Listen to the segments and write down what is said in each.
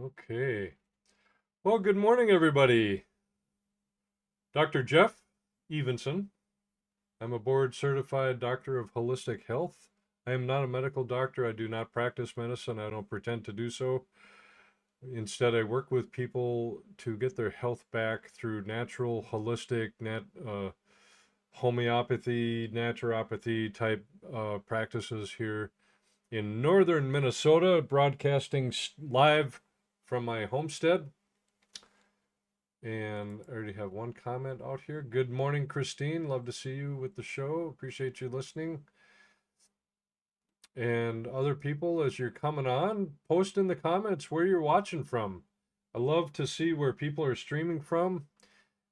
Okay. Well, good morning, everybody. Dr. Jeff Evenson. I'm a board certified doctor of holistic health. I am not a medical doctor. I do not practice medicine. I don't pretend to do so. Instead, I work with people to get their health back through natural, holistic, homeopathy, naturopathy type practices here in northern Minnesota, broadcasting live from my homestead. And I already have one comment out here. Good morning, Christine. Love to see you with the show. Appreciate you listening. And other people, as you're coming on, post in the comments where you're watching from. I love to see where people are streaming from.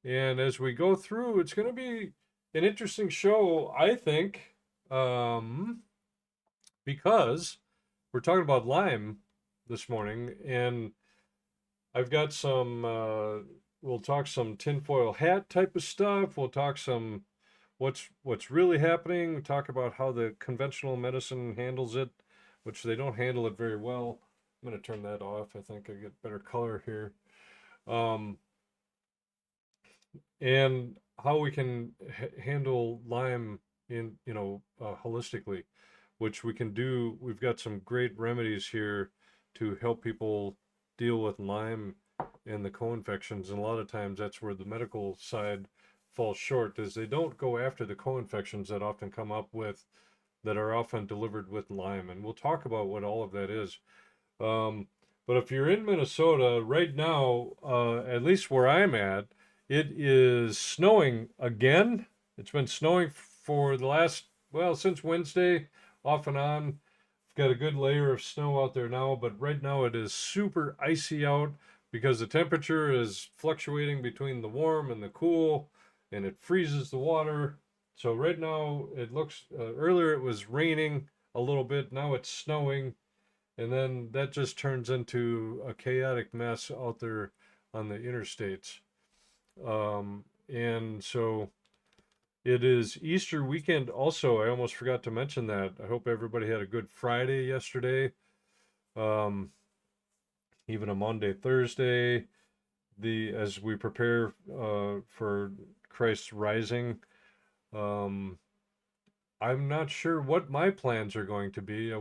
And as we go through, it's going to be an interesting show, I think, because we're talking about Lyme this morning. And I've got some we'll talk some tinfoil hat type of stuff. We'll talk some what's really happening. We'll talk about how the conventional medicine handles it, which they don't handle it very well. I'm going to turn that off. I think I get better color here. And how we can handle Lyme in holistically, which we can do. We've got some great remedies here to help people deal with Lyme and the co-infections, and a lot of times that's where the medical side falls short, is they don't go after the co-infections that often come up with, that are often delivered with Lyme, and we'll talk about what all of that is. But if you're in Minnesota right now, at least where I'm at, it is snowing again. It's been snowing for the last, since Wednesday, off and on. Got a good layer of snow out there now, but right now it is super icy out because the temperature is fluctuating between the warm and the cool, and it freezes the water. So right now it looks, earlier it was raining a little bit, now it's snowing, and then that just turns into a chaotic mess out there on the interstates. And so it is Easter weekend also. I almost forgot to mention that. I hope everybody had a good Friday yesterday. Even a Monday, Thursday, as we prepare for Christ's rising. I'm not sure what my plans are going to be. I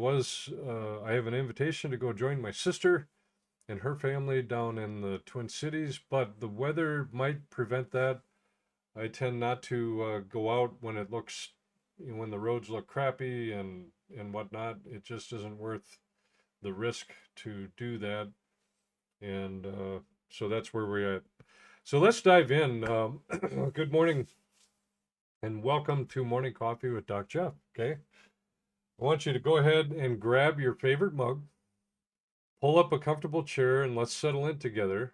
have an invitation to go join my sister and her family down in the Twin Cities, but the weather might prevent that. I tend not to go out when when the roads look crappy and whatnot. It just isn't worth the risk to do that. And so that's where we're at. So let's dive in. Good morning and welcome to Morning Coffee with Doc Jeff. Okay. I want you to go ahead and grab your favorite mug, pull up a comfortable chair, and let's settle in together.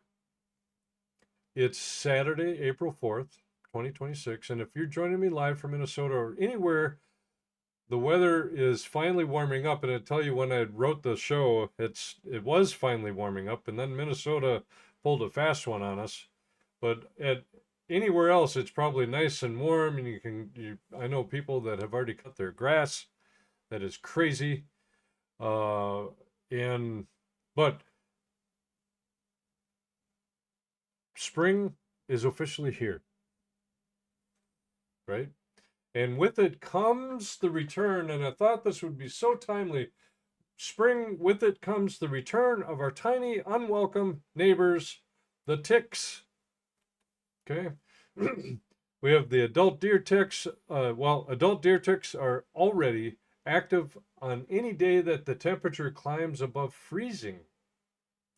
It's Saturday, April 4th. 2026, and if you're joining me live from Minnesota or anywhere, the weather is finally warming up. And I tell you, when I wrote the show, it was finally warming up, and then Minnesota pulled a fast one on us. But at anywhere else, it's probably nice and warm, and I know people that have already cut their grass. That is crazy. But spring is officially here. Right? And with it comes the return, and I thought this would be so timely. Spring, with it comes the return of our tiny, unwelcome neighbors, the ticks. Okay? We have the adult deer ticks. Adult deer ticks are already active on any day that the temperature climbs above freezing.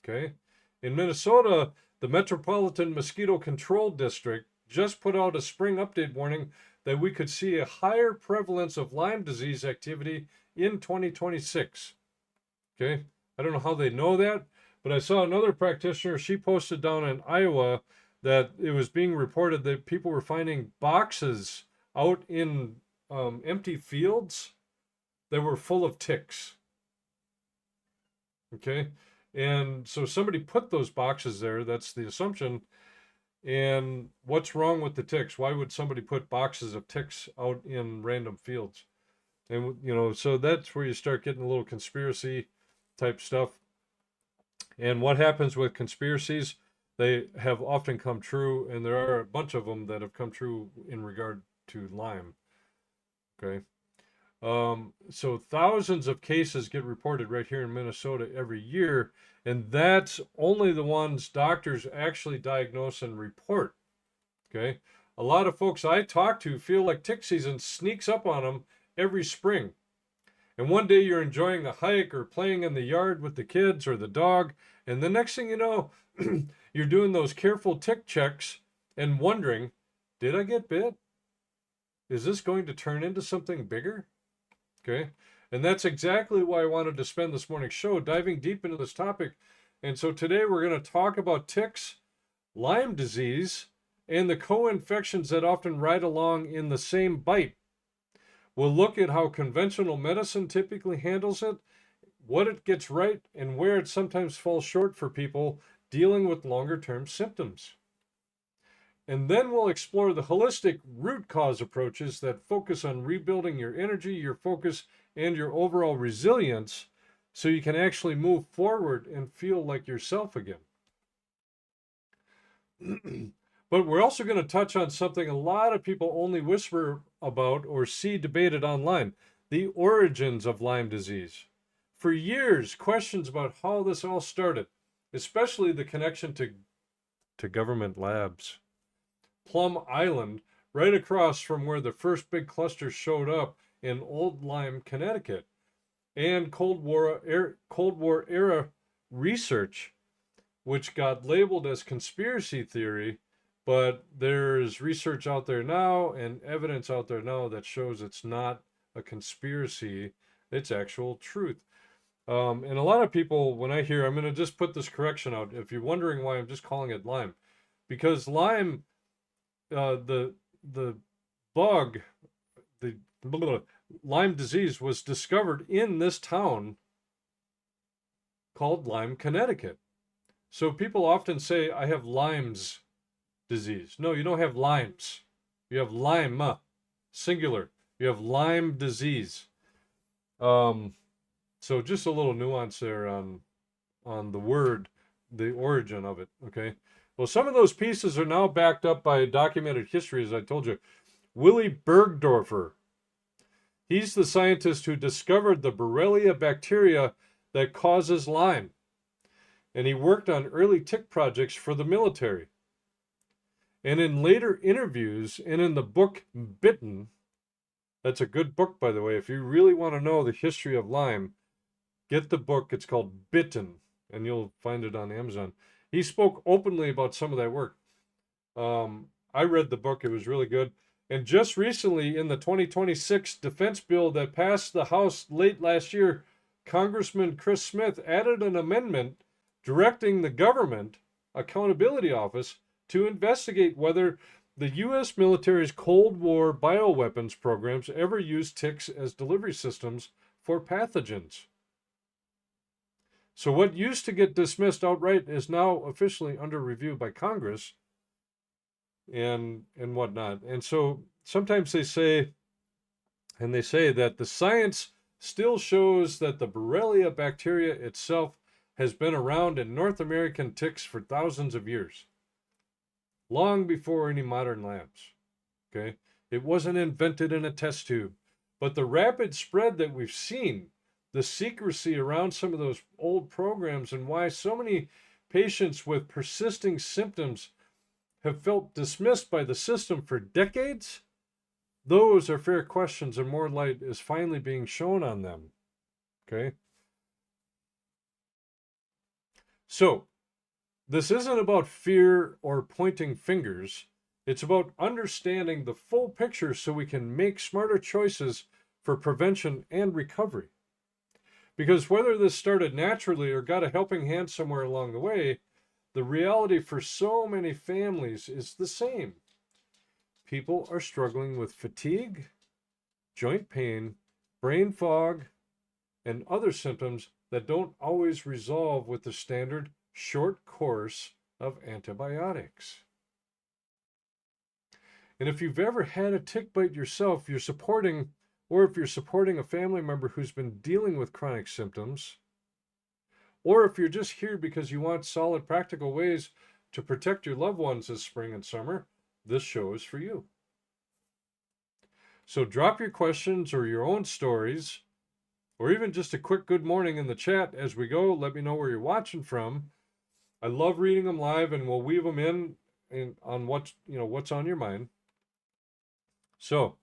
Okay? In Minnesota, the Metropolitan Mosquito Control District just put out a spring update warning that we could see a higher prevalence of Lyme disease activity in 2026. Okay, I don't know how they know that, but I saw another practitioner, she posted down in Iowa that it was being reported that people were finding boxes out in empty fields that were full of ticks. Okay, and so somebody put those boxes there, that's the assumption. And what's wrong with the ticks? Why would somebody put boxes of ticks out in random fields? And, so that's where you start getting a little conspiracy type stuff. And what happens with conspiracies? They have often come true, and there are a bunch of them that have come true in regard to Lyme. Okay. So thousands of cases get reported right here in Minnesota every year, and that's only the ones doctors actually diagnose and report. Okay. A lot of folks I talk to feel like tick season sneaks up on them every spring. And one day you're enjoying a hike or playing in the yard with the kids or the dog, and the next thing you know, you're doing those careful tick checks and wondering, did I get bit? Is this going to turn into something bigger? Okay. And that's exactly why I wanted to spend this morning's show diving deep into this topic. And so today we're going to talk about ticks, Lyme disease, and the co-infections that often ride along in the same bite. We'll look at how conventional medicine typically handles it, what it gets right, and where it sometimes falls short for people dealing with longer-term symptoms. And then we'll explore the holistic root cause approaches that focus on rebuilding your energy, your focus, and your overall resilience so you can actually move forward and feel like yourself again. But we're also going to touch on something a lot of people only whisper about or see debated online, the origins of Lyme disease. For years, questions about how this all started, especially the connection to government labs. Plum Island, right across from where the first big cluster showed up in Old Lyme, Connecticut, and Cold War era research, which got labeled as conspiracy theory, but there's research out there now and evidence out there now that shows it's not a conspiracy, it's actual truth. And a lot of people, when I hear, I'm going to just put this correction out, if you're wondering why I'm just calling it Lyme, because Lyme, the bug, the Lyme disease was discovered in this town called Lyme, Connecticut. So people often say, I have Lyme's disease. No, you don't have Lyme's. You have Lyme, singular. You have Lyme disease. So just a little nuance there on the word, the origin of it, okay? Well, some of those pieces are now backed up by documented history, as I told you. Willy Bergdorfer, he's the scientist who discovered the Borrelia bacteria that causes Lyme. And he worked on early tick projects for the military. And in later interviews and in the book Bitten, that's a good book, by the way. If you really want to know the history of Lyme, get the book. It's called Bitten, and you'll find it on Amazon. He spoke openly about some of that work. I read the book. It was really good. And just recently, in the 2026 defense bill that passed the House late last year, Congressman Chris Smith added an amendment directing the Government Accountability Office to investigate whether the U.S. military's Cold War bioweapons programs ever used ticks as delivery systems for pathogens. So what used to get dismissed outright is now officially under review by Congress and whatnot. And so sometimes they say that the science still shows that the Borrelia bacteria itself has been around in North American ticks for thousands of years, long before any modern labs. Okay, it wasn't invented in a test tube, but the rapid spread that we've seen, the secrecy around some of those old programs, and why so many patients with persisting symptoms have felt dismissed by the system for decades, those are fair questions, and more light is finally being shown on them. Okay? So, this isn't about fear or pointing fingers. It's about understanding the full picture so we can make smarter choices for prevention and recovery. Because whether this started naturally or got a helping hand somewhere along the way, the reality for so many families is the same. People are struggling with fatigue, joint pain, brain fog, and other symptoms that don't always resolve with the standard short course of antibiotics. And if you've ever had a tick bite yourself, or if you're supporting a family member who's been dealing with chronic symptoms, or if you're just here because you want solid practical ways to protect your loved ones this spring and summer, this show is for you. So drop your questions or your own stories, or even just a quick good morning in the chat as we go. Let me know where you're watching from. I love reading them live, and we'll weave them in on what's on your mind. So,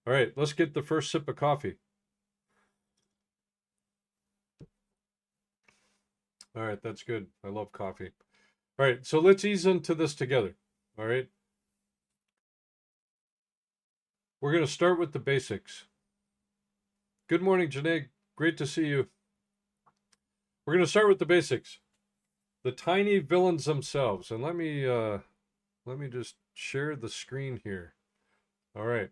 all right, let's get the first sip of coffee. All right, that's good. I love coffee. All right, so let's ease into this together. All right. We're going to start with the basics. Good morning, Janae. Great to see you. We're going to start with the basics. The tiny villains themselves. And let me just share the screen here. All right.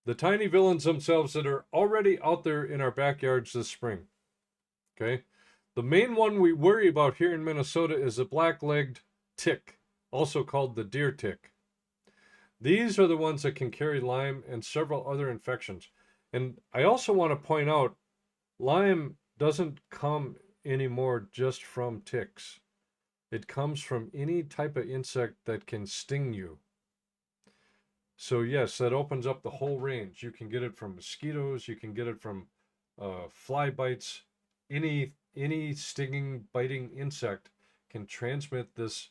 The tiny villains themselves that are already out there in our backyards this spring. Okay. The main one we worry about here in Minnesota is the black-legged tick, also called the deer tick. These are the ones that can carry Lyme and several other infections. And I also want to point out, Lyme doesn't come anymore just from ticks. It comes from any type of insect that can sting you. So yes, that opens up the whole range. You can get it from mosquitoes. You can get it from fly bites. Any stinging, biting insect can transmit this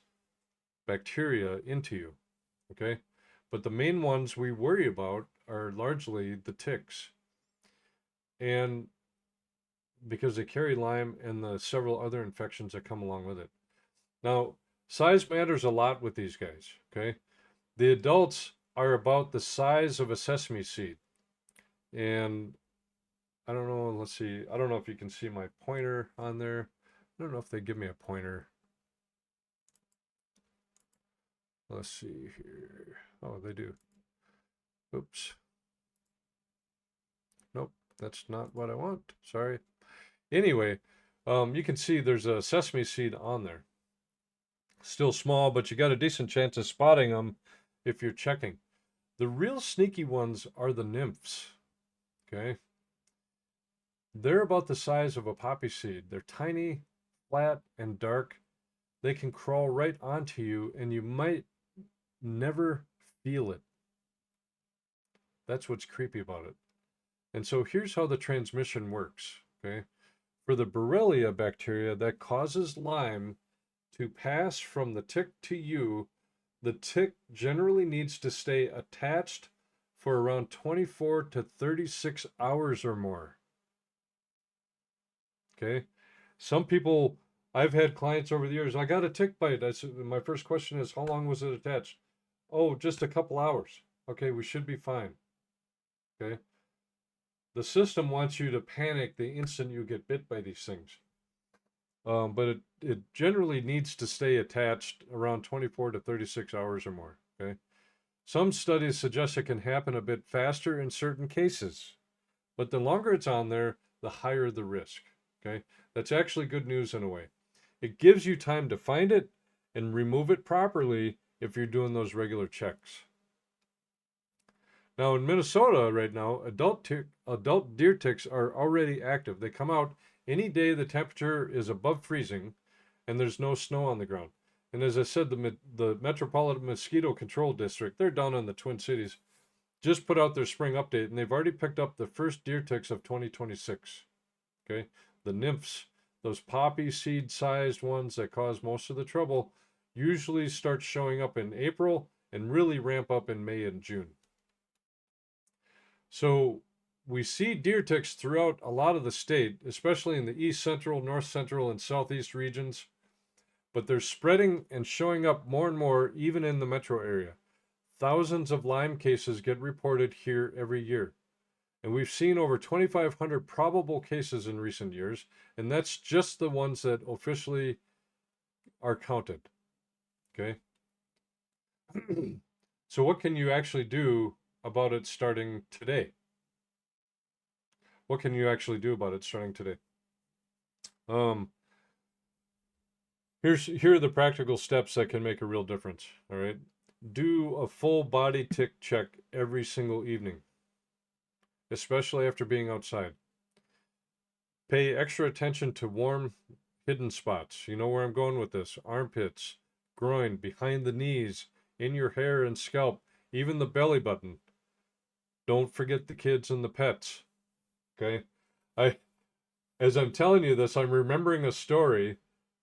bacteria into you. Okay? But the main ones we worry about are largely the ticks. And because they carry Lyme and the several other infections that come along with it. Now, size matters a lot with these guys, okay? The adults are about the size of a sesame seed. And I don't know, let's see. I don't know if you can see my pointer on there. I don't know if they give me a pointer. Let's see here. Oh, they do. Oops. Nope, that's not what I want. Sorry. Anyway, you can see there's a sesame seed on there. Still small, but you got a decent chance of spotting them if you're checking. The real sneaky ones are the nymphs. Okay. They're about the size of a poppy seed. They're tiny, flat, and dark. They can crawl right onto you, and you might never feel it. That's what's creepy about it. And so here's how the transmission works. Okay. For the Borrelia bacteria that causes Lyme to pass from the tick to you, the tick generally needs to stay attached for around 24 to 36 hours or more. Okay. Some people, I've had clients over the years, I got a tick bite. I said, my first question is, how long was it attached? Oh, just a couple hours. Okay, we should be fine. Okay. The system wants you to panic the instant you get bit by these things. But it generally needs to stay attached around 24 to 36 hours or more. Okay. Some studies suggest it can happen a bit faster in certain cases, but the longer it's on there, the higher the risk. Okay. That's actually good news in a way. It gives you time to find it and remove it properly if you're doing those regular checks. Now in Minnesota right now, adult deer ticks are already active. They come out any day the temperature is above freezing and there's no snow on the ground. And as I said, the Metropolitan Mosquito Control District, they're down in the Twin Cities, just put out their spring update, and they've already picked up the first deer ticks of 2026. Okay, the nymphs, those poppy seed-sized ones that cause most of the trouble, usually start showing up in April and really ramp up in May and June. So we see deer ticks throughout a lot of the state, especially in the east central, north central, and southeast regions. But they're spreading and showing up more and more, even in the metro area. Thousands of Lyme cases get reported here every year. And we've seen over 2,500 probable cases in recent years, and that's just the ones that officially are counted. Okay? So what can you actually do about it starting today? What can you actually do about it starting today? Here are the practical steps that can make a real difference. All right. Do a full body tick check every single evening, especially after being outside. Pay extra attention to warm hidden spots. You know where I'm going with this. Armpits, groin, behind the knees, in your hair and scalp, even the belly button. Don't forget the kids and the pets. Okay? I As I'm telling you this, I'm remembering a story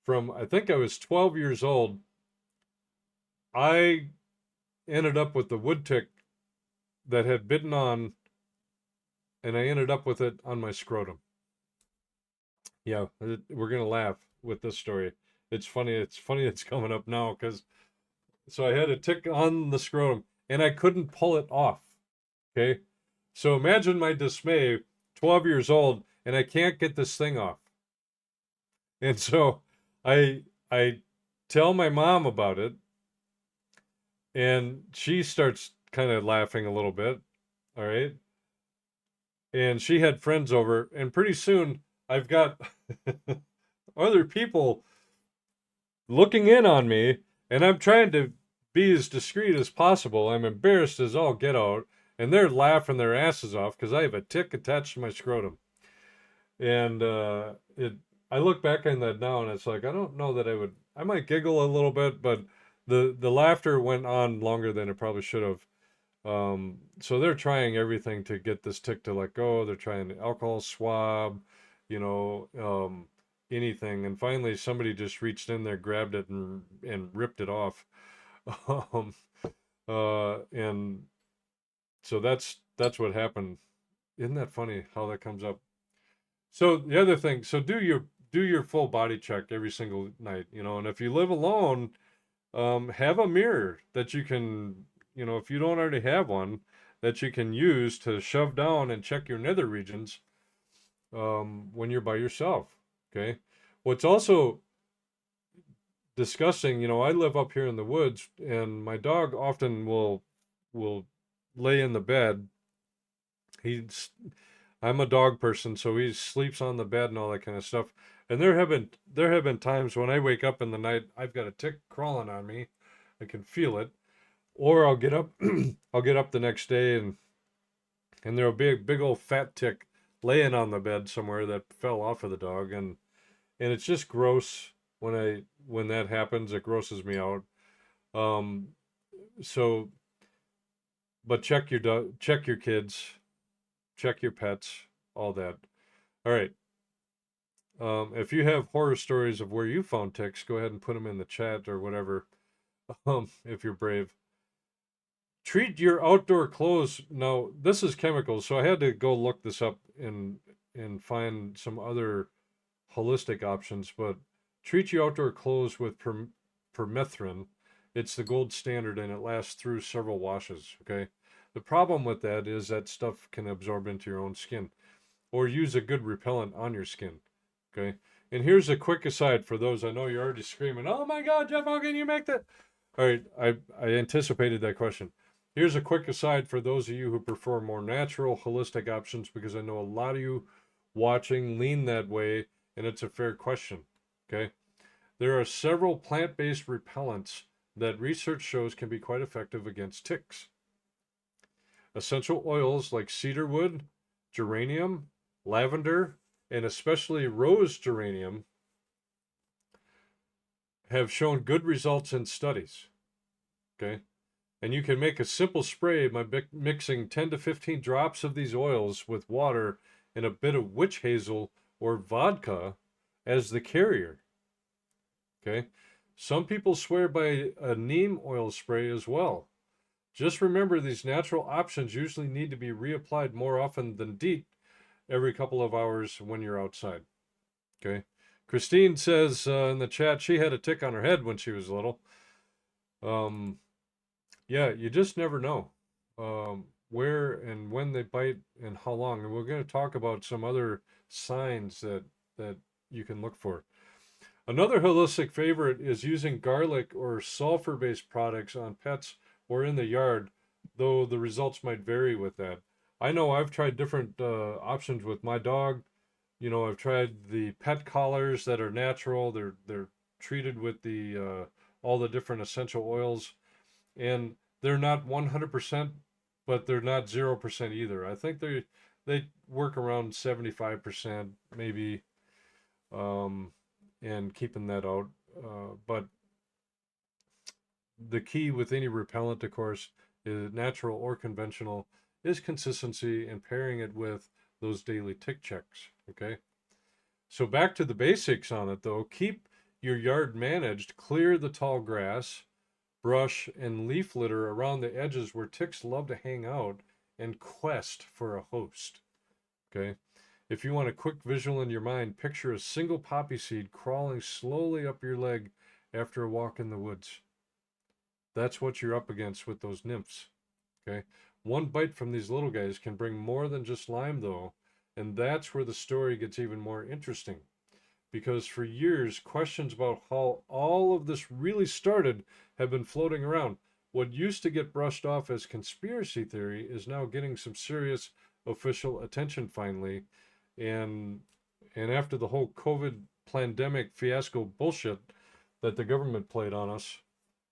from, I think I was 12 years old. I ended up with the wood tick that had bitten on, and I ended up with it on my scrotum. Yeah, we're gonna laugh with this story. It's funny. It's coming up now because so I had a tick on the scrotum and I couldn't pull it off. Okay, so imagine my dismay. 12 years old and I can't get this thing off. And so I tell my mom about it, and she starts kind of laughing a little bit. All right, and she had friends over, and pretty soon I've got other people looking in on me, and I'm trying to be as discreet as possible. I'm embarrassed as all get out, and they're laughing their asses off because I have a tick attached to my scrotum. And I look back on that now, and it's like I don't know that I might giggle a little bit, but the laughter went on longer than it probably should have. So they're trying everything to get this tick to let go. They're trying alcohol swab, you know, anything. And finally, somebody just reached in there, grabbed it, and ripped it off. Um, and so that's what happened. Isn't that funny how that comes up? So the other thing, so do your full body check every single night, you know. And if you live alone, have a mirror that you can, you know, if you don't already have one, that you can use to shove down and check your nether regions when you're by yourself. Okay. What's also disgusting, you know, I live up here in the woods, and my dog often will lay in the bed. He's I'm a dog person, so he sleeps on the bed and all that kind of stuff. And there have been times when I wake up in the night, I've got a tick crawling on me. I can feel it. Or I'll get up I'll get up the next day, and there'll be a big old fat tick laying on the bed somewhere that fell off of the dog, and it's just gross when that happens. It grosses me out. Um so but check your dog, check your kids, check your pets, all that. All right. If you have horror stories of where you found ticks, go ahead and put them in the chat or whatever. If you're brave. Treat your outdoor clothes. Now, this is chemicals, so I had to go look this up and find some other holistic options. But treat your outdoor clothes with permethrin. It's the gold standard, and it lasts through several washes. Okay. The problem with that is that stuff can absorb into your own skin, or use a good repellent on your skin. Okay. And here's a quick aside for those. I know you're already screaming, "Oh my God, Jeff, how can you make that?" All right. I anticipated that question. Here's a quick aside for those of you who prefer more natural, holistic options, because I know a lot of you watching lean that way, and it's a fair question. Okay. There are several plant-based repellents that research shows can be quite effective against ticks. Essential oils like cedarwood, geranium, lavender, and especially rose geranium have shown good results in studies. Okay. And you can make a simple spray by mixing 10 to 15 drops of these oils with water and a bit of witch hazel or vodka as the carrier. Okay. Some people swear by a neem oil spray as well. Just remember, these natural options usually need to be reapplied more often than DEET every couple of hours when you're outside. Okay. Christine says in the chat she had a tick on her head when she was little. Yeah, you just never know where and when they bite and how long. And we're going to talk about some other signs that you can look for. Another holistic favorite is using garlic or sulfur-based products on pets or in the yard, though the results might vary with that. I know I've tried different options with my dog. You know, I've tried the pet collars that are natural. They're treated with the all the different essential oils, and they're not 100%, but they're not 0% either. I think they work around 75% maybe, um, and keeping that out. But the key with any repellent, of course, is natural or conventional, is consistency and pairing it with those daily tick checks. Okay. So back to the basics on it though. Keep your yard managed, clear the tall grass, brush, and leaf litter around the edges where ticks love to hang out and quest for a host. Okay. If you want a quick visual in your mind, picture a single poppy seed crawling slowly up your leg after a walk in the woods. That's what you're up against with those nymphs. Okay. One bite from these little guys can bring more than just Lyme, though, and that's where the story gets even more interesting. Because for years, questions about how all of this really started have been floating around. What used to get brushed off as conspiracy theory is now getting some serious official attention finally. And after the whole COVID pandemic fiasco bullshit that the government played on us,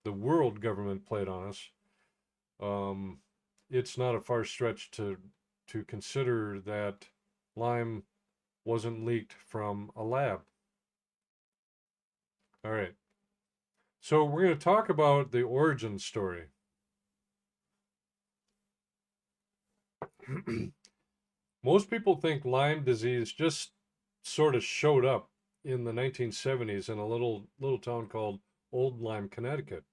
the world government played on us, it's not a far stretch to consider that Lyme wasn't leaked from a lab. All right. So we're going to talk about the origin story. Most people think Lyme disease just sort of showed up in the 1970s in a little town called Old Lyme, Connecticut.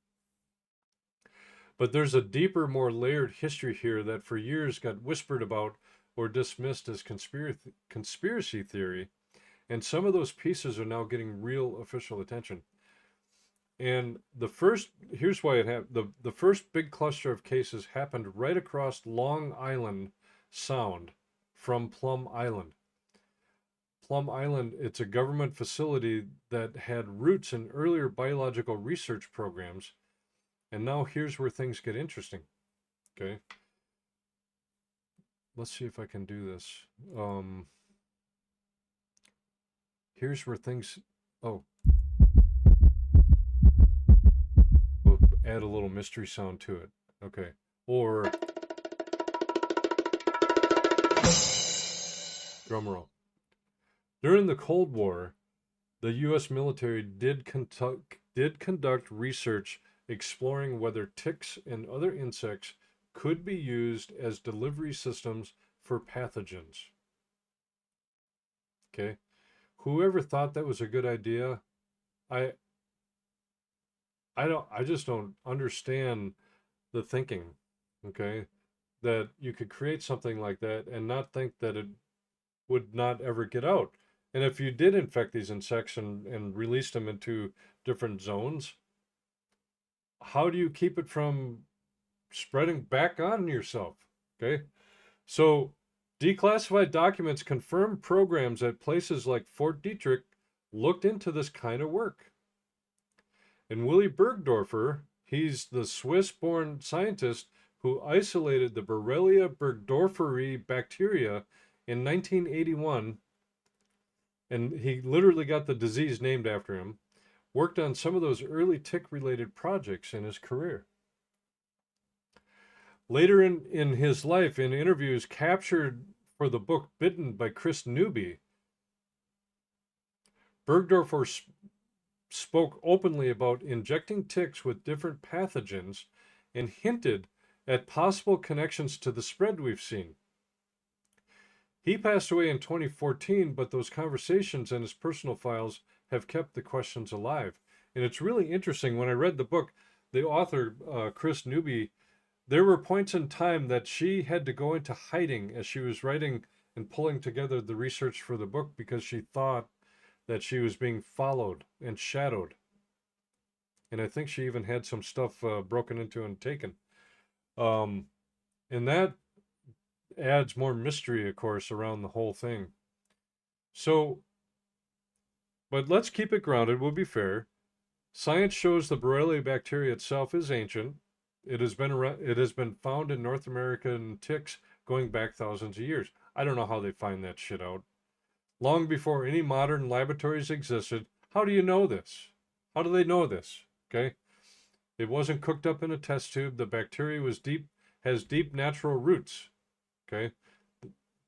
But there's a deeper, more layered history here that for years got whispered about or dismissed as conspiracy theory, and some of those pieces are now getting real official attention. And here's why it happened. The first big cluster of cases happened right across Long Island Sound from Plum Island. Plum Island, it's a government facility that had roots in earlier biological research programs. And now here's where things get interesting. Okay. Let's see if I can do this. Here's where things, oh. We'll add a little mystery sound to it. Okay. Or drum roll. During the Cold War, the U.S. military did conduct research exploring whether ticks and other insects could be used as delivery systems for pathogens. Okay. Whoever thought that was a good idea, I just don't understand the thinking, okay? That you could create something like that and not think that it would not ever get out. And if you did infect these insects and release them into different zones, how do you keep it from spreading back on yourself? Okay. So declassified documents confirm programs at places like Fort Detrick looked into this kind of work. And Willy Bergdorfer, he's the Swiss-born scientist who isolated the Borrelia burgdorferi bacteria in 1981, and he literally got the disease named after him, worked on some of those early tick-related projects in his career. Later in his life, in interviews captured for the book Bitten by Chris Newby, Bergdorfer spoke openly about injecting ticks with different pathogens and hinted at possible connections to the spread we've seen. He passed away in 2014, but those conversations and his personal files have kept the questions alive. And it's really interesting. When I read the book, the author, Chris Newby, there were points in time that she had to go into hiding as she was writing and pulling together the research for the book because she thought that she was being followed and shadowed. And I think she even had some stuff broken into and taken. And that adds more mystery, of course, around the whole thing. So, but let's keep it grounded, we'll be fair. Science shows the Borrelia bacteria itself is ancient. It has been found in North American ticks going back thousands of years. I don't know how they find that shit out. Long before any modern laboratories existed. How do you know this? How do they know this? Okay. It wasn't cooked up in a test tube. The bacteria has deep natural roots. Okay.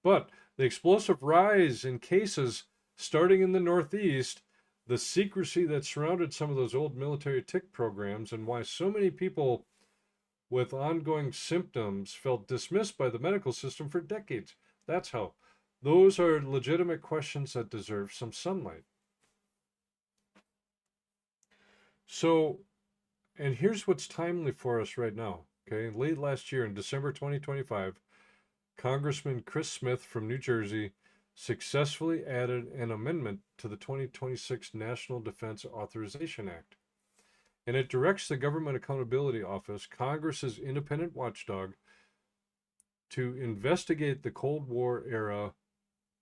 But the explosive rise in cases starting in the Northeast, the secrecy that surrounded some of those old military tick programs, and why so many people with ongoing symptoms felt dismissed by the medical system for decades. That's how. Those are legitimate questions that deserve some sunlight. So, and here's what's timely for us right now. Okay, late last year in December 2025, Congressman Chris Smith from New Jersey successfully added an amendment to the 2026 National Defense Authorization Act. And it directs the Government Accountability Office, Congress's independent watchdog, to investigate the Cold War era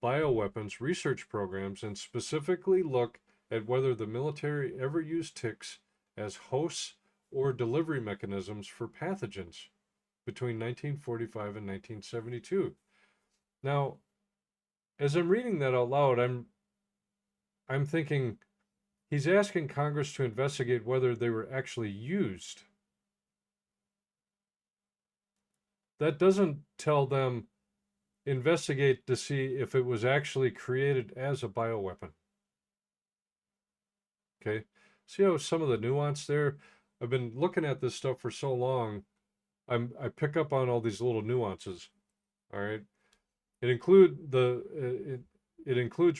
bioweapons research programs and specifically look at whether the military ever used ticks as hosts or delivery mechanisms for pathogens between 1945 and 1972. Now, as I'm reading that out loud, I'm thinking he's asking Congress to investigate whether they were actually used. That doesn't tell them investigate to see if it was actually created as a bioweapon. Okay, see how some of the nuance there? I've been looking at this stuff for so long, I pick up on all these little nuances. All right, it includes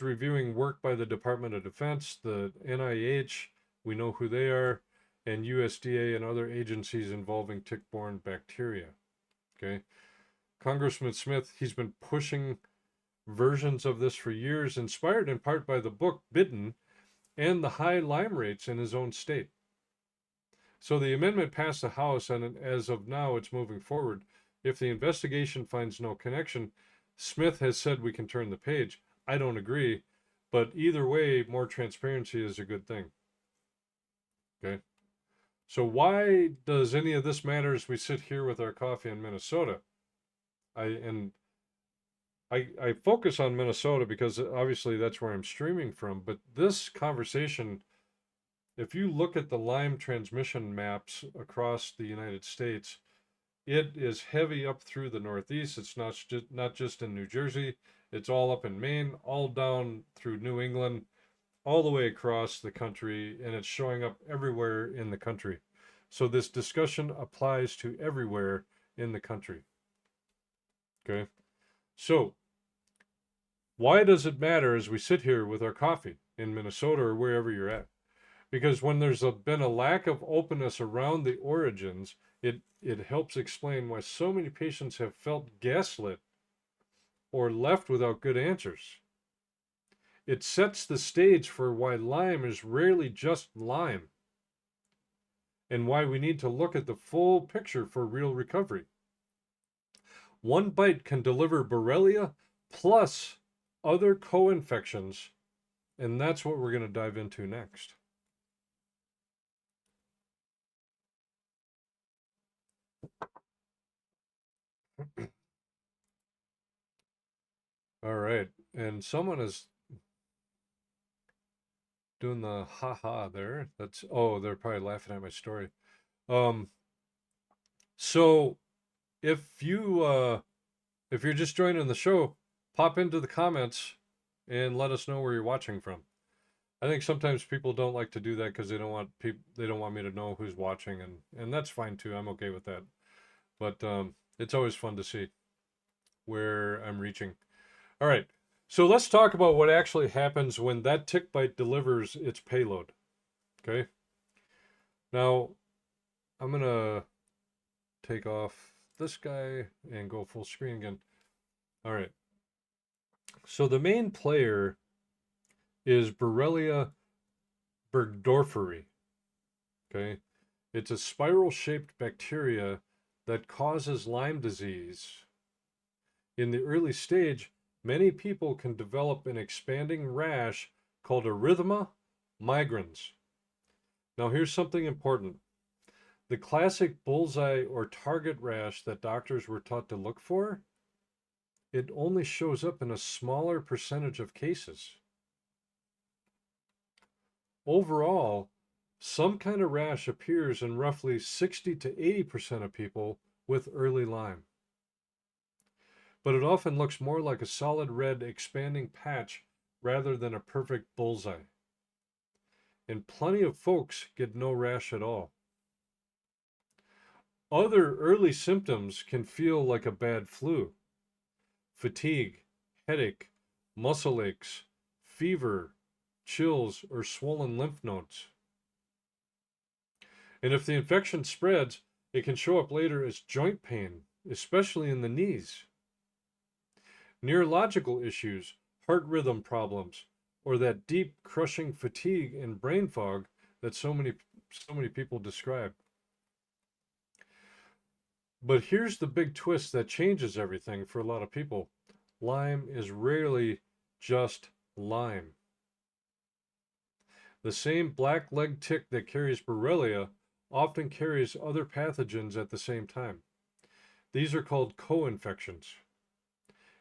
reviewing work by the Department of Defense, the NIH, we know who they are, and USDA and other agencies involving tick-borne bacteria. Okay, Congressman Smith, he's been pushing versions of this for years, inspired in part by the book Bitten and the high Lyme rates in his own state. So the amendment passed the House, and as of now, it's moving forward. If the investigation finds no connection, Smith has said we can turn the page. I don't agree, but either way, more transparency is a good thing. Okay. So why does any of this matter as we sit here with our coffee in Minnesota? I focus on Minnesota because obviously that's where I'm streaming from, but this conversation, if you look at the Lyme transmission maps across the United States, it is heavy up through the Northeast. It's not just in New Jersey. It's all up in Maine, all down through New England, all the way across the country, and it's showing up everywhere in the country. So this discussion applies to everywhere in the country. Okay. So why does it matter as we sit here with our coffee in Minnesota or wherever you're at? Because when there's been a lack of openness around the origins, it helps explain why so many patients have felt gaslit or left without good answers. It sets the stage for why Lyme is rarely just Lyme, and why we need to look at the full picture for real recovery. One bite can deliver Borrelia plus other co-infections, and that's what we're going to dive into next. All right, and someone is doing the haha there. That's, oh, they're probably laughing at my story. So if you're just joining the show, pop into the comments and let us know where you're watching from. I think sometimes people don't like to do that because they don't want me to know who's watching, and that's fine too. I'm okay with that. But it's always fun to see where I'm reaching. All right. So let's talk about what actually happens when that tick bite delivers its payload. Okay. Now, I'm going to take off this guy and go full screen again. All right. So the main player is Borrelia burgdorferi. Okay. It's a spiral-shaped bacteria that causes Lyme disease. In the early stage, many people can develop an expanding rash called erythema migrans. Now, here's something important. The classic bullseye or target rash that doctors were taught to look for, it only shows up in a smaller percentage of cases. Overall, some kind of rash appears in roughly 60 to 80% of people with early Lyme. but it often looks more like a solid red expanding patch rather than a perfect bullseye. And plenty of folks get no rash at all. Other early symptoms can feel like a bad flu: fatigue, headache, muscle aches, fever, chills, or swollen lymph nodes. And if the infection spreads, it can show up later as joint pain, especially in the knees, neurological issues, heart rhythm problems, or that deep crushing fatigue and brain fog that so many people describe. But here's the big twist that changes everything for a lot of people. Lyme is rarely just Lyme. The same black leg tick that carries Borrelia often carries other pathogens at the same time. These are called co-infections.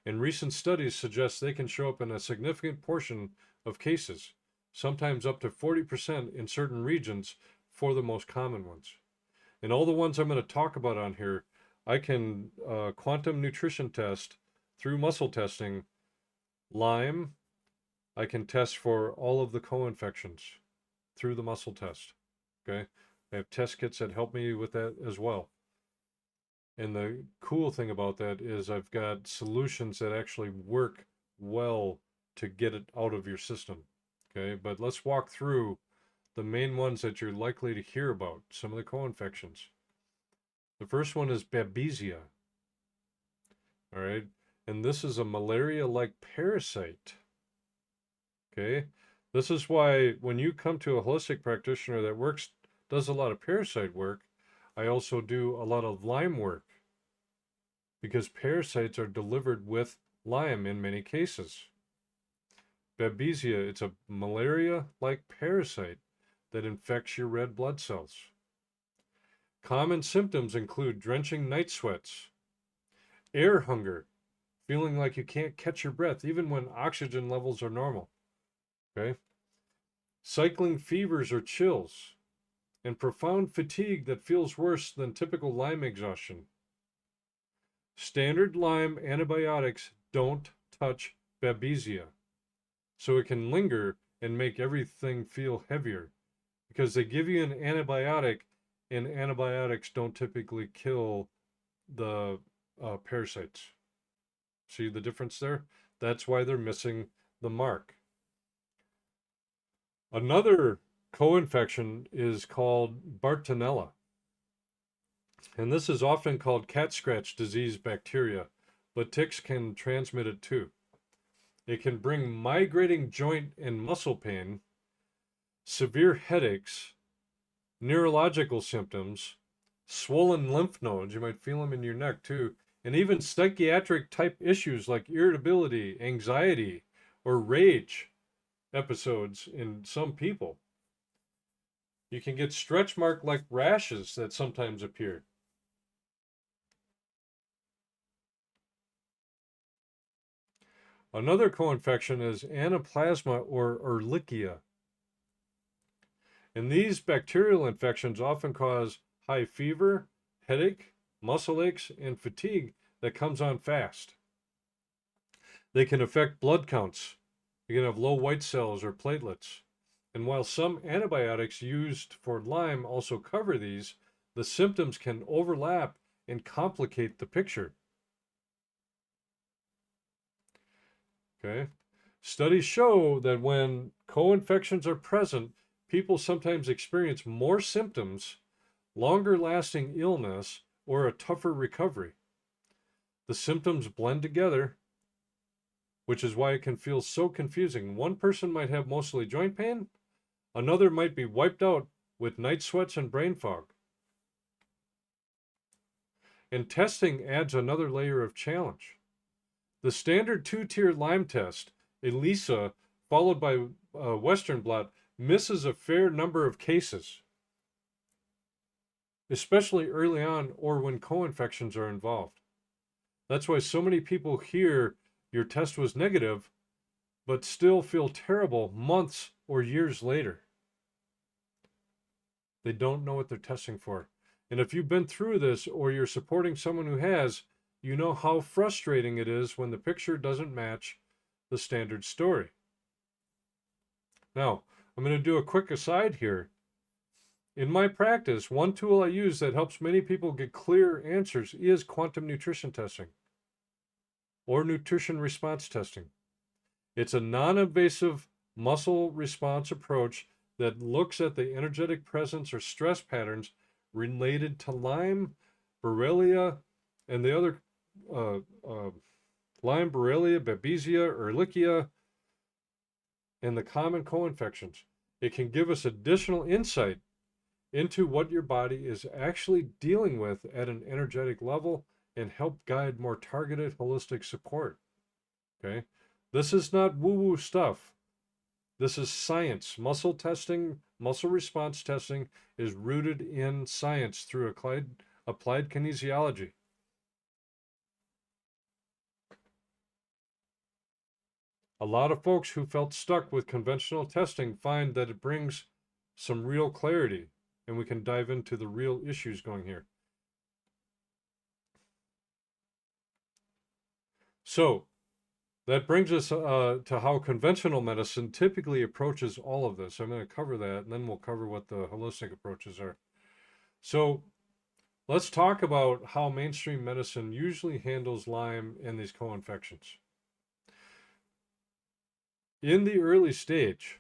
And recent studies suggest they can show up in a significant portion of cases, sometimes up to 40% in certain regions for the most common ones. And all the ones I'm going to talk about on here, I can quantum nutrition test through muscle testing Lyme. I can test for all of the co-infections through the muscle test. Okay. I have test kits that help me with that as well. And the cool thing about that is I've got solutions that actually work well to get it out of your system. Okay. But let's walk through the main ones that you're likely to hear about, some of the co-infections. The first one is Babesia. All right. And this is a malaria-like parasite. Okay. This is why when you come to a holistic practitioner that does a lot of parasite work, I also do a lot of Lyme work, because parasites are delivered with Lyme in many cases. Babesia, it's a malaria-like parasite that infects your red blood cells. Common symptoms include drenching night sweats, air hunger, feeling like you can't catch your breath even when oxygen levels are normal. Okay? Cycling fevers or chills, and profound fatigue that feels worse than typical Lyme exhaustion. Standard Lyme antibiotics don't touch Babesia, so it can linger and make everything feel heavier, because they give you an antibiotic, and antibiotics don't typically kill the parasites. See the difference there? That's why they're missing the mark. Another co-infection is called Bartonella. And this is often called cat scratch disease bacteria, but ticks can transmit it too. It can bring migrating joint and muscle pain, severe headaches, neurological symptoms, swollen lymph nodes, you might feel them in your neck too, and even psychiatric type issues like irritability, anxiety, or rage episodes in some people. You can get stretch mark like rashes that sometimes appear. Another co-infection is Anaplasma or Ehrlichia. And these bacterial infections often cause high fever, headache, muscle aches, and fatigue that comes on fast. They can affect blood counts. You can have low white cells or platelets. And while some antibiotics used for Lyme also cover these, the symptoms can overlap and complicate the picture. Okay. Studies show that when co-infections are present, people sometimes experience more symptoms, longer lasting illness, or a tougher recovery. The symptoms blend together, which is why it can feel so confusing. One person might have mostly joint pain, another might be wiped out with night sweats and brain fog. And testing adds another layer of challenge. The standard 2-tier Lyme test, ELISA, followed by Western blot, misses a fair number of cases, especially early on or when co-infections are involved. That's why so many people hear your test was negative, but still feel terrible months or years later. They don't know what they're testing for. And if you've been through this or you're supporting someone who has, you know how frustrating it is when the picture doesn't match the standard story. Now, I'm going to do a quick aside here. In my practice, one tool I use that helps many people get clear answers is quantum nutrition testing or nutrition response testing. It's a non-invasive muscle response approach that looks at the energetic presence or stress patterns related to Lyme, Borrelia, and the other Lyme, Borrelia, Babesia, Ehrlichia, and the common co-infections. It can give us additional insight into what your body is actually dealing with at an energetic level and help guide more targeted holistic support. Okay? This is not woo-woo stuff. This is science. Muscle testing, muscle response testing is rooted in science through applied kinesiology. A lot of folks who felt stuck with conventional testing find that it brings some real clarity, and we can dive into the real issues going here. So that brings us to how conventional medicine typically approaches all of this. I'm going to cover that, and then we'll cover what the holistic approaches are. So let's talk about how mainstream medicine usually handles Lyme and these co-infections. In the early stage,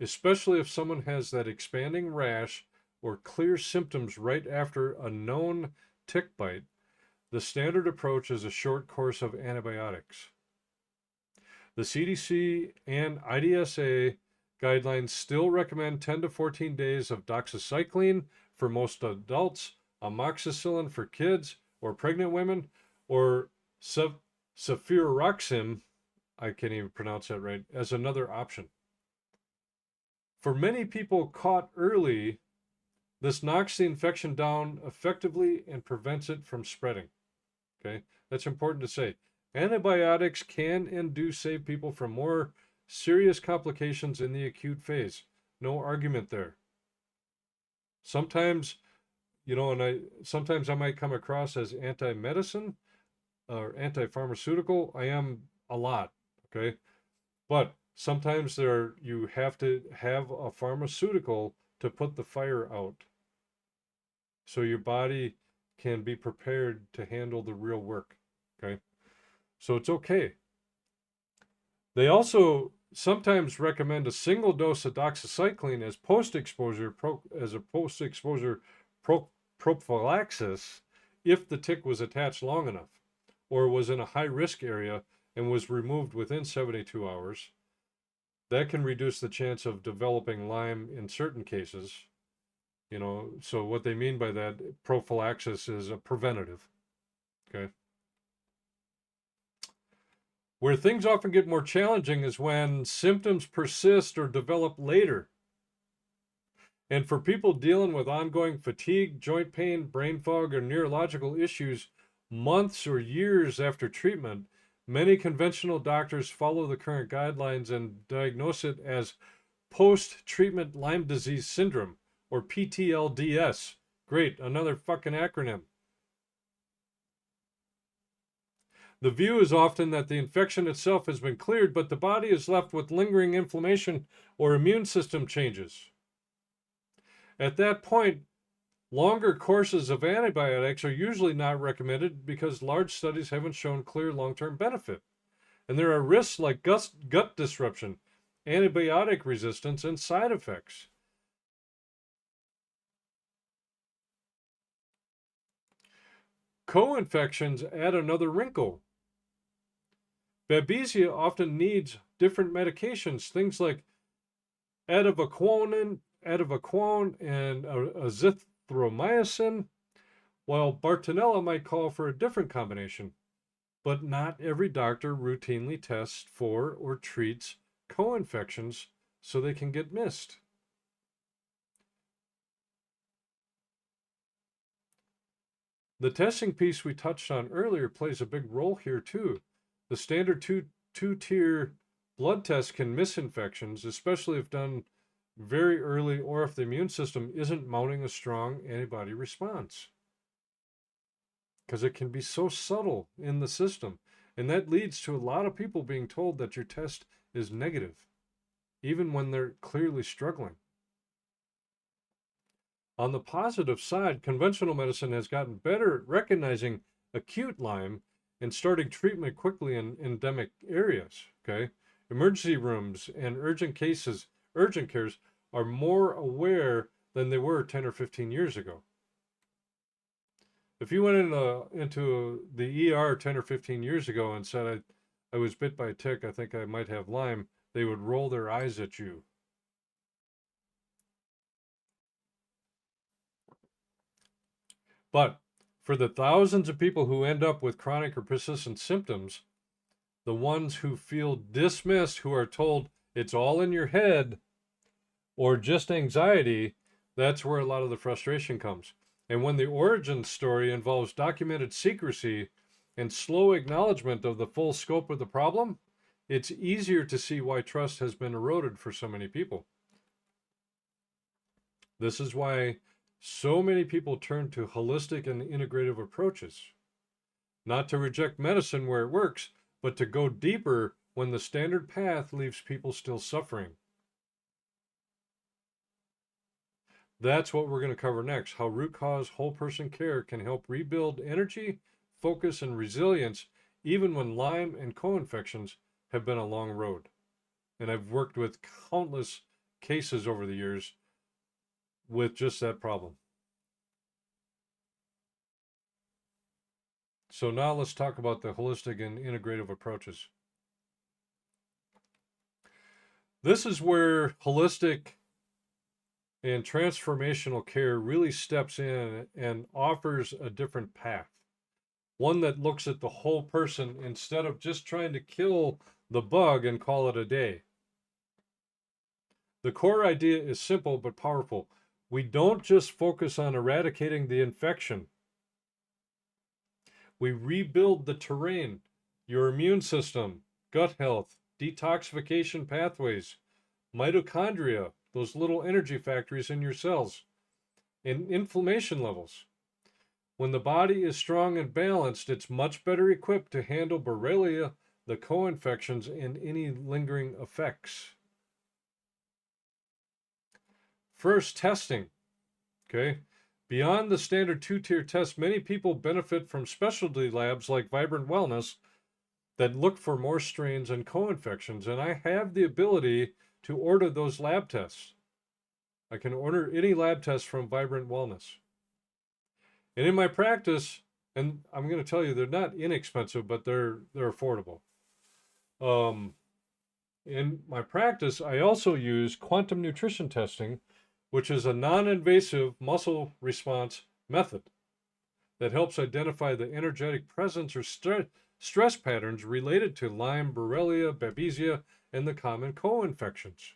especially if someone has that expanding rash or clear symptoms right after a known tick bite, the standard approach is a short course of antibiotics. The CDC and IDSA guidelines still recommend 10 to 14 days of doxycycline for most adults, amoxicillin for kids or pregnant women, or cefuroxime, I can't even pronounce that right, as another option. For many people caught early, this knocks the infection down effectively and prevents it from spreading. Okay, that's important to say. Antibiotics can and do save people from more serious complications in the acute phase. No argument there. Sometimes, sometimes I might come across as anti-medicine or anti-pharmaceutical. I am a lot, okay? But sometimes you have to have a pharmaceutical to put the fire out, so your body can be prepared to handle the real work, okay? So it's okay. They also sometimes recommend a single dose of doxycycline as post-exposure prophylaxis if the tick was attached long enough or was in a high-risk area and was removed within 72 hours. That can reduce the chance of developing Lyme in certain cases. So what they mean by that, prophylaxis is a preventative, okay? Where things often get more challenging is when symptoms persist or develop later. And for people dealing with ongoing fatigue, joint pain, brain fog, or neurological issues months or years after treatment, many conventional doctors follow the current guidelines and diagnose it as post-treatment Lyme disease syndrome, or PTLDS. Great, another fucking acronym. The view is often that the infection itself has been cleared, but the body is left with lingering inflammation or immune system changes. At that point, longer courses of antibiotics are usually not recommended because large studies haven't shown clear long-term benefit. And there are risks like gut disruption, antibiotic resistance, and side effects. Co-infections add another wrinkle. Babesia often needs different medications, things like ativaquone and azithromycin, while Bartonella might call for a different combination. But not every doctor routinely tests for or treats co-infections so they can get missed. The testing piece we touched on earlier plays a big role here too. The standard two-tier blood test can miss infections, especially if done very early or if the immune system isn't mounting a strong antibody response. because it can be so subtle in the system. And that leads to a lot of people being told that your test is negative, even when they're clearly struggling. On the positive side, conventional medicine has gotten better at recognizing acute Lyme and starting treatment quickly in endemic areas. Okay. Emergency rooms and urgent cares are more aware than they were 10 or 15 years ago. If you went into the ER 10 or 15 years ago and said, I was bit by a tick, I think I might have Lyme, they would roll their eyes at you. But for the thousands of people who end up with chronic or persistent symptoms, the ones who feel dismissed, who are told it's all in your head or just anxiety, that's where a lot of the frustration comes. And when the origin story involves documented secrecy and slow acknowledgement of the full scope of the problem, it's easier to see why trust has been eroded for so many people. This is why so many people turn to holistic and integrative approaches. Not to reject medicine where it works, but to go deeper when the standard path leaves people still suffering. That's what we're going to cover next, how root cause whole person care can help rebuild energy, focus, and resilience even when Lyme and co-infections have been a long road. And I've worked with countless cases over the years with just that problem. So now let's talk about the holistic and integrative approaches. This is where holistic and transformational care really steps in and offers a different path. One that looks at the whole person instead of just trying to kill the bug and call it a day. The core idea is simple but powerful. We don't just focus on eradicating the infection. We rebuild the terrain, your immune system, gut health, detoxification pathways, mitochondria, those little energy factories in your cells, and inflammation levels. When the body is strong and balanced, it's much better equipped to handle Borrelia, the co-infections, and any lingering effects. First, testing. Okay. Beyond the standard two-tier test, many people benefit from specialty labs like Vibrant Wellness that look for more strains and co-infections, and I have the ability to order those lab tests. I can order any lab test from Vibrant Wellness. And in my practice, and I'm going to tell you, they're not inexpensive, but they're affordable. In my practice, I also use quantum nutrition testing, which is a non-invasive muscle response method that helps identify the energetic presence or stress patterns related to Lyme, Borrelia, Babesia, and the common co-infections.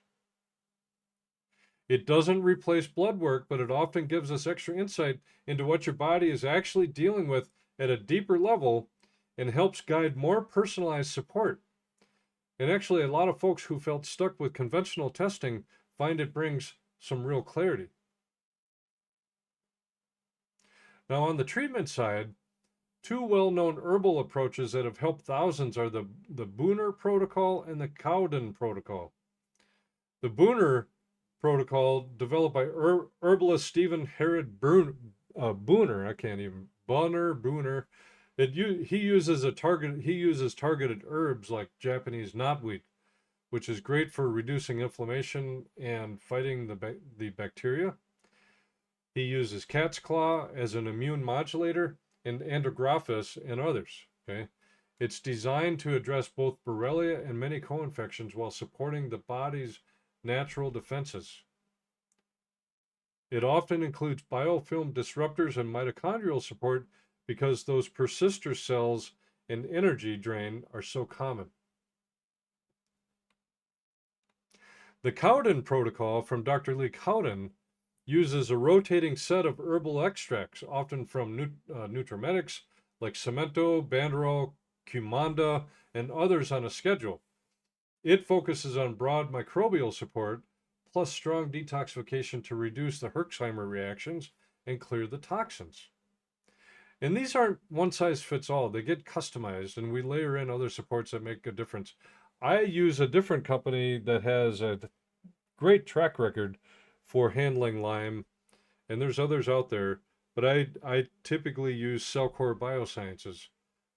It doesn't replace blood work, but it often gives us extra insight into what your body is actually dealing with at a deeper level and helps guide more personalized support. And actually, a lot of folks who felt stuck with conventional testing find it brings some real clarity. Now, on the treatment side, two well-known herbal approaches that have helped thousands are the Booner protocol and the Cowden protocol. The Booner protocol, developed by herbalist Stephen Herod Booner, he uses targeted herbs like Japanese knotweed, which is great for reducing inflammation and fighting the bacteria. He uses cat's claw as an immune modulator and andrographis and others. Okay, it's designed to address both Borrelia and many co-infections while supporting the body's natural defenses. It often includes biofilm disruptors and mitochondrial support because those persister cells and energy drain are so common. The Cowden protocol from Dr. Lee Cowden uses a rotating set of herbal extracts, often from nutrimetics like cemento, banderol, cumanda, and others on a schedule. It focuses on broad microbial support, plus strong detoxification to reduce the Herxheimer reactions and clear the toxins. And these aren't one size fits all. They get customized, and we layer in other supports that make a difference. I use a different company that has a great track record for handling Lyme, and there's others out there, but I typically use Cellcore Biosciences.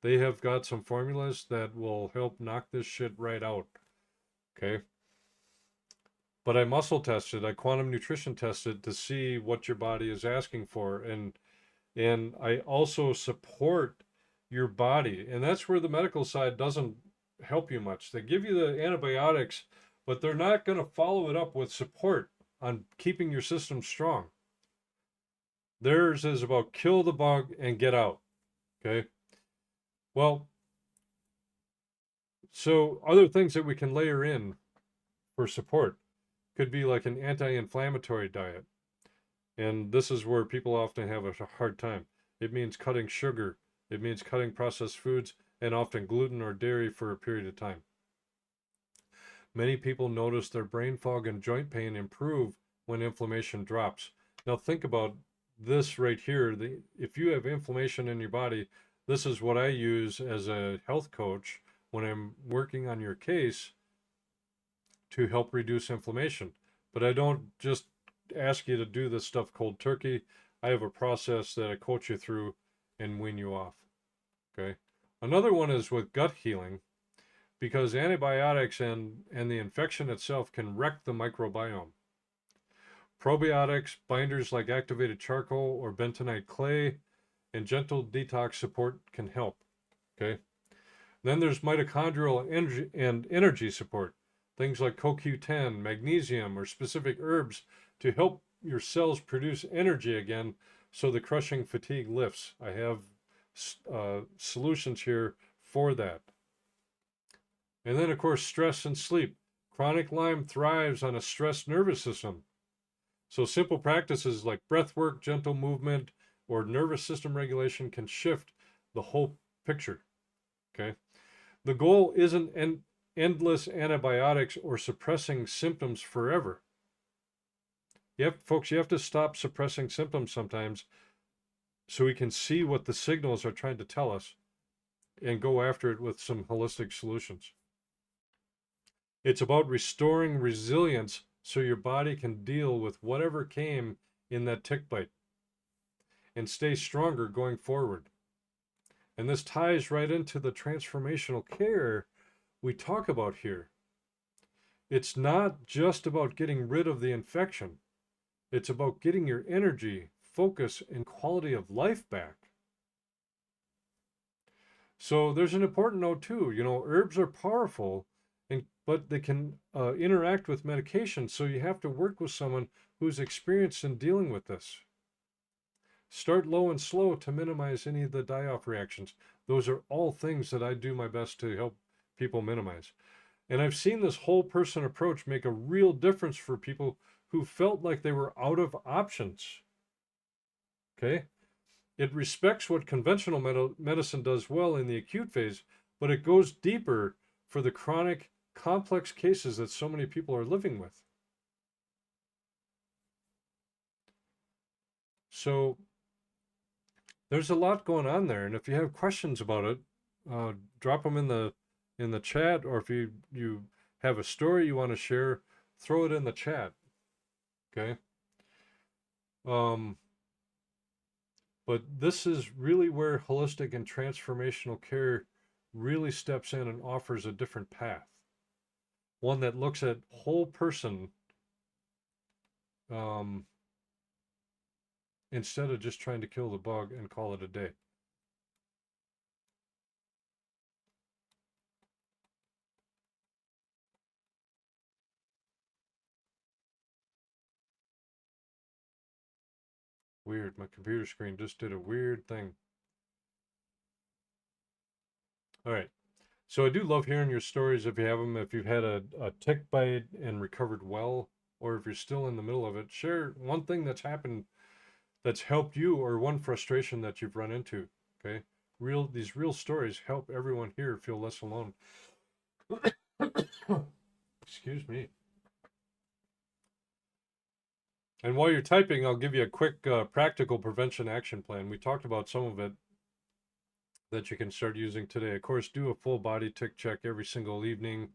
They have got some formulas that will help knock this shit right out. Okay. But I muscle tested, I quantum nutrition tested to see what your body is asking for. And I also support your body. And that's where the medical side doesn't help you much. They give you the antibiotics, but they're not going to follow it up with support on keeping your system strong. Theirs is about kill the bug and get out. Okay. Well, so other things that we can layer in for support could be like an anti-inflammatory diet. And this is where people often have a hard time. It means cutting sugar, it means cutting processed foods, and often gluten or dairy for a period of time. Many people notice their brain fog and joint pain improve when inflammation drops. Now think about this right here. If you have inflammation in your body, this is what I use as a health coach when I'm working on your case to help reduce inflammation. But I don't just ask you to do this stuff cold turkey. I have a process that I coach you through and wean you off. Okay. Another one is with gut healing, because antibiotics and the infection itself can wreck the microbiome. Probiotics, binders like activated charcoal or bentonite clay, and gentle detox support can help. Okay. Then there's mitochondrial energy support. Things like CoQ10, magnesium, or specific herbs to help your cells produce energy again so the crushing fatigue lifts. I have solutions here for that. And then, of course, stress and sleep. Chronic Lyme thrives on a stressed nervous system. So simple practices like breath work, gentle movement, or nervous system regulation can shift the whole picture. Okay. The goal isn't endless antibiotics or suppressing symptoms forever. Folks, you have to stop suppressing symptoms sometimes so we can see what the signals are trying to tell us and go after it with some holistic solutions. It's about restoring resilience so your body can deal with whatever came in that tick bite and stay stronger going forward. And this ties right into the transformational care we talk about here. It's not just about getting rid of the infection. It's about getting your energy, focus, and quality of life back. So there's an important note too. Herbs are powerful, but they can interact with medication. So you have to work with someone who's experienced in dealing with this. Start low and slow to minimize any of the die-off reactions. Those are all things that I do my best to help people minimize. And I've seen this whole person approach make a real difference for people who felt like they were out of options. Okay? It respects what conventional medicine does well in the acute phase, but it goes deeper for the chronic, complex cases that so many people are living with. So there's a lot going on there, and if you have questions about it, drop them in the chat, or if you have a story you want to share, throw it in the chat. Okay. But this is really where holistic and transformational care really steps in and offers a different path. One that looks at whole person instead of just trying to kill the bug and call it a day. Weird, my computer screen just did a weird thing. All right. So I do love hearing your stories if you have them. If you've had a tick bite and recovered well, or if you're still in the middle of it, share one thing that's happened that's helped you, or one frustration that you've run into. Okay. These real stories help everyone here feel less alone. Excuse me. And while you're typing, I'll give you a quick practical prevention action plan. We talked about some of it that you can start using today. Of course, do a full body tick check every single evening,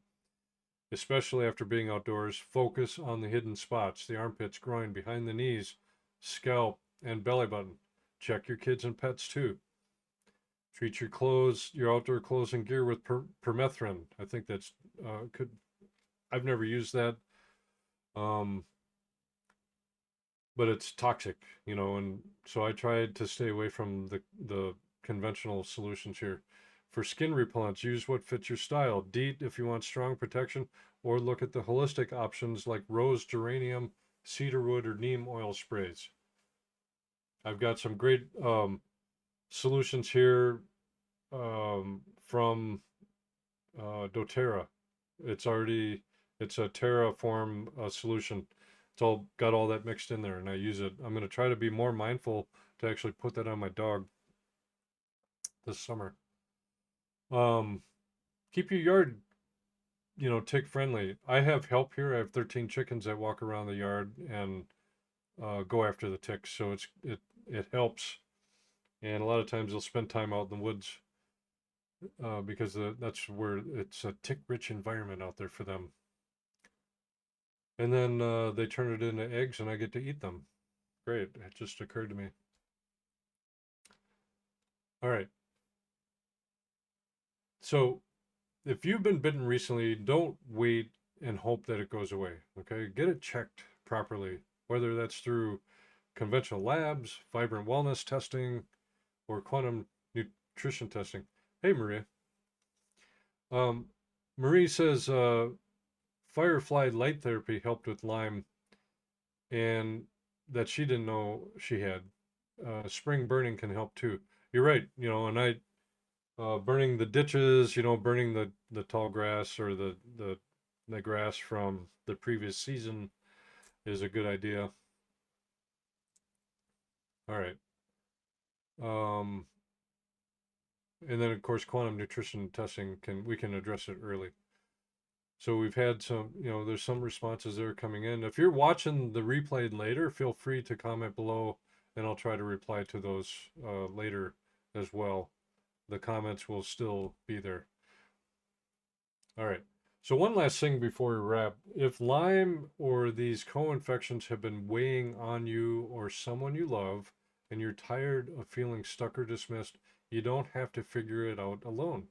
especially after being outdoors. Focus on the hidden spots, the armpits, groin, behind the knees, scalp, and belly button. Check your kids and pets too. Treat your clothes, your outdoor clothes and gear with permethrin. I think that's could. I've never used that, um, but it's toxic, and so I tried to stay away from the conventional solutions here. For skin repellents, use what fits your style. DEET if you want strong protection, or look at the holistic options like rose, geranium, cedarwood, or neem oil sprays. I've got some great solutions here from doTERRA. It's a Terraform solution. It's all got all that mixed in there, and I use it. I'm going to try to be more mindful to actually put that on my dog this summer. Keep your yard, tick friendly. I have help here. I have 13 chickens that walk around the yard and go after the ticks, so it helps. And a lot of times they'll spend time out in the woods because that's where it's a tick-rich environment out there for them. And then they turn it into eggs, and I get to eat them. Great. It just occurred to me. All right. So if you've been bitten recently, don't wait and hope that it goes away. Okay. Get it checked properly, whether that's through conventional labs, vibrant wellness testing, or quantum nutrition testing. Hey, Maria. Um, Marie says firefly light therapy helped with Lyme, and that she didn't know she had. Spring burning can help too. You're right, and I burning the ditches, burning the tall grass or the grass from the previous season is a good idea. All right. Um, and then of course quantum nutrition testing we can address it early. So we've had some, there's some responses that are coming in. If you're watching the replay later, feel free to comment below and I'll try to reply to those later as well. The comments will still be there. All right. So one last thing before we wrap. If Lyme or these co-infections have been weighing on you or someone you love, and you're tired of feeling stuck or dismissed, you don't have to figure it out alone.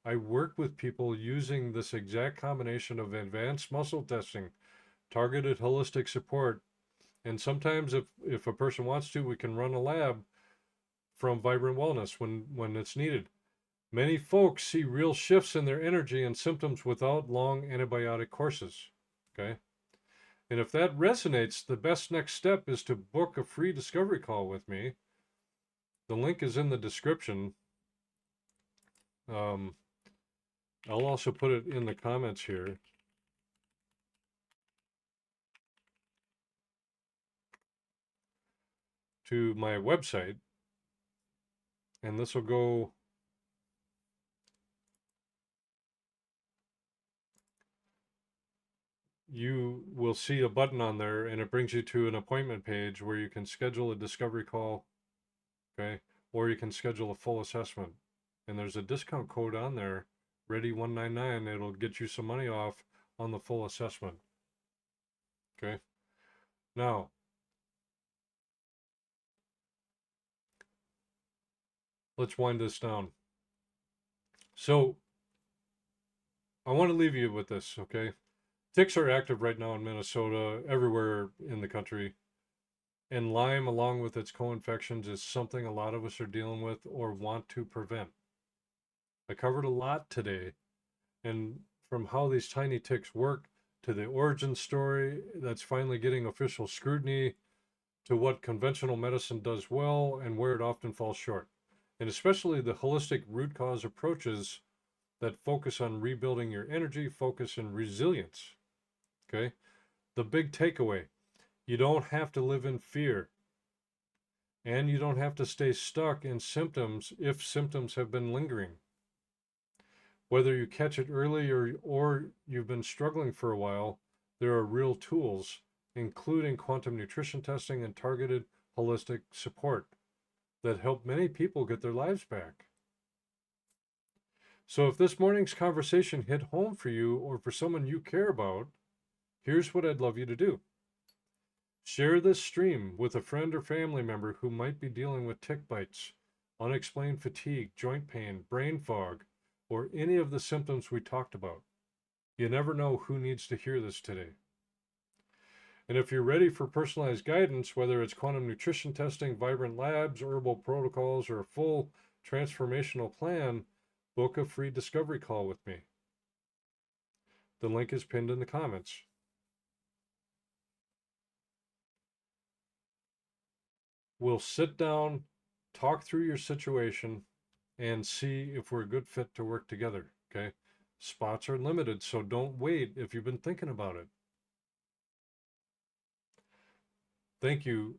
I work with people using this exact combination of advanced muscle testing, targeted holistic support, and sometimes if a person wants to, we can run a lab from Vibrant Wellness when it's needed. Many folks see real shifts in their energy and symptoms without long antibiotic courses. Okay. And if that resonates, the best next step is to book a free discovery call with me. The link is in the description. I'll also put it in the comments here. To my website. And this will go you will see a button on there and it brings you to an appointment page where you can schedule a discovery call, okay? Or you can schedule a full assessment. And there's a discount code on there, ready199. It'll get you some money off on the full assessment. Okay? Now, let's wind this down. So, I want to leave you with this, okay? Ticks are active right now in Minnesota, everywhere in the country. And Lyme, along with its co-infections, is something a lot of us are dealing with or want to prevent. I covered a lot today, and from how these tiny ticks work to the origin story that's finally getting official scrutiny to what conventional medicine does well and where it often falls short, and especially the holistic root cause approaches that focus on rebuilding your energy, focus, and resilience. Okay? The big takeaway, you don't have to live in fear. And you don't have to stay stuck in symptoms if symptoms have been lingering. Whether you catch it early or you've been struggling for a while, there are real tools, including quantum nutrition testing and targeted holistic support, that help many people get their lives back. So if this morning's conversation hit home for you or for someone you care about, here's what I'd love you to do. Share this stream with a friend or family member who might be dealing with tick bites, unexplained fatigue, joint pain, brain fog, or any of the symptoms we talked about. You never know who needs to hear this today. And if you're ready for personalized guidance, whether it's quantum nutrition testing, vibrant labs, herbal protocols, or a full transformational plan, book a free discovery call with me. The link is pinned in the comments. We'll sit down, talk through your situation, and see if we're a good fit to work together. Okay. Spots are limited, so don't wait if you've been thinking about it. Thank you.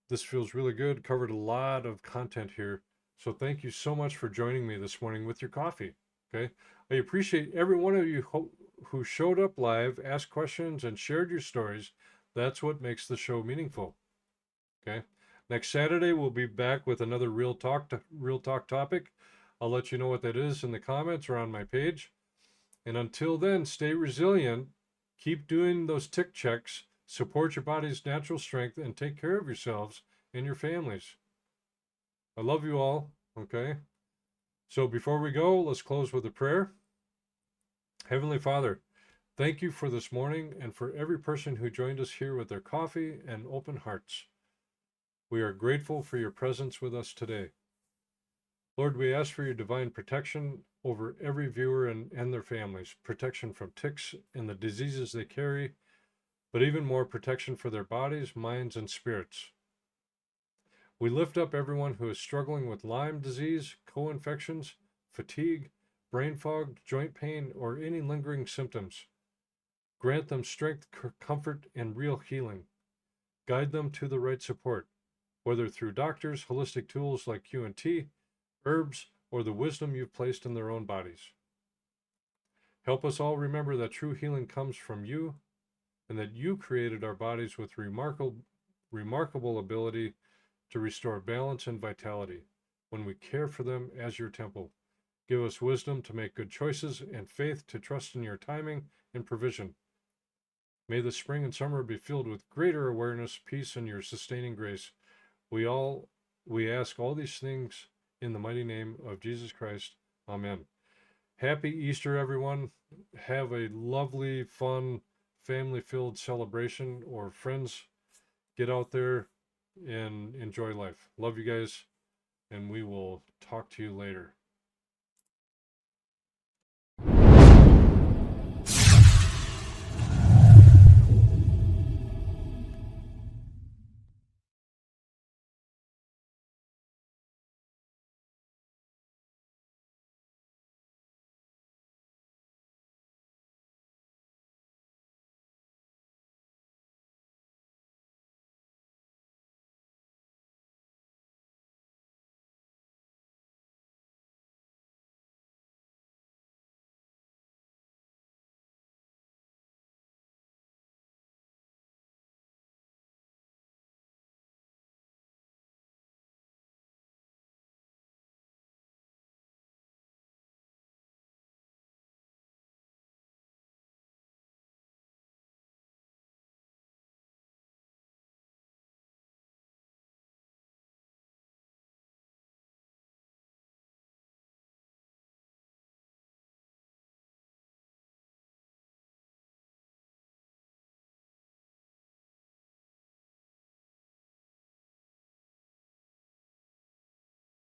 This feels really good. Covered a lot of content here. So thank you so much for joining me this morning with your coffee. Okay. I appreciate every one of you who showed up live, asked questions, and shared your stories. That's what makes the show meaningful. Okay. Next Saturday, we'll be back with another real talk topic. I'll let you know what that is in the comments or on my page. And until then, stay resilient. Keep doing those tick checks. Support your body's natural strength and take care of yourselves and your families. I love you all. Okay. So before we go, let's close with a prayer. Heavenly Father, thank you for this morning and for every person who joined us here with their coffee and open hearts. We are grateful for your presence with us today. Lord, we ask for your divine protection over every viewer and their families, protection from ticks and the diseases they carry, but even more protection for their bodies, minds, and spirits. We lift up everyone who is struggling with Lyme disease, co-infections, fatigue, brain fog, joint pain, or any lingering symptoms. Grant them strength, comfort, and real healing. Guide them to the right support, whether through doctors, holistic tools like QNT, herbs, or the wisdom you've placed in their own bodies. Help us all remember that true healing comes from you, and that you created our bodies with remarkable ability to restore balance and vitality when we care for them as your temple. Give us wisdom to make good choices and faith to trust in your timing and provision. May the spring and summer be filled with greater awareness, peace, and your sustaining grace. We ask all these things in the mighty name of Jesus Christ. Amen. Happy Easter, everyone. Have a lovely, fun, family-filled celebration, or friends, get out there and enjoy life. Love you guys, and we will talk to you later.